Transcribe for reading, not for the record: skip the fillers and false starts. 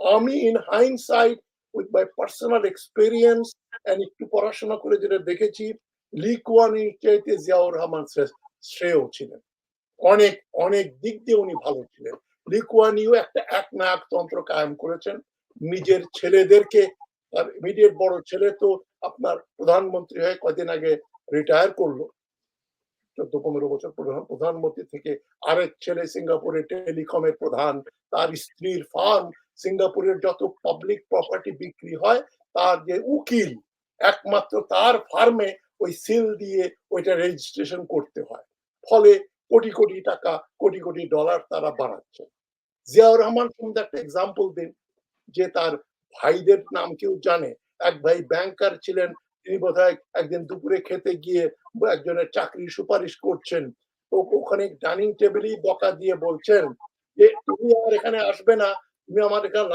আমি in hindsight with my personal experience and একটু পড়াশোনা করে যেটা দেখেছি, লি কুয়ান ইউর চাইতে জিয়াউর রহমান শ্রেয় ছিলেন। অনেক, অনেক দিক দিয়ে উনি ভালো ছিলেন। লি কুয়ান ইউ একটা একনায়কতন্ত্র কায়েম করেছেন। নিজের ছেলেদেরকে, তার ইমিডিয়েট বড় ছেলে তো আপনার প্রধানমন্ত্রী হয়ে কয়দিন আগে রিটায়ার করলো। ১৪-১৫ বছর প্রধানমন্ত্রী থেকে আরেক ছেলে সিঙ্গাপুরে টেলিকমের প্রধান, তার স্ত্রীর ফার্ম, সিঙ্গাপুরের যত পাবলিক প্রপার্টি বিক্রি হয় তার যে উকিল, একমাত্র তার ফার্মে ওই সিল দিয়ে ওইটা রেজিস্ট্রেশন করতে হয়। ফলে কোটি কোটি টাকা, কোটি কোটি ডলার তারা বানাচ্ছে। জিয়াউর রহমান সুন্দর একটা এক্সাম্পল দিন যে তার ভাইদের নাম কেউ জানে? এক ভাই ব্যাংকার ছিলেন, তিনি বোধহয় একদিন দুপুরে খেতে গিয়ে একজনের চাকরির সুপারিশ করছেন। তো ওখানে ডাইনিং টেবিলেই বকা দিয়ে বলছেন যে, "তুমি আমার এখানে আসবে না, তুমি আমার এখানে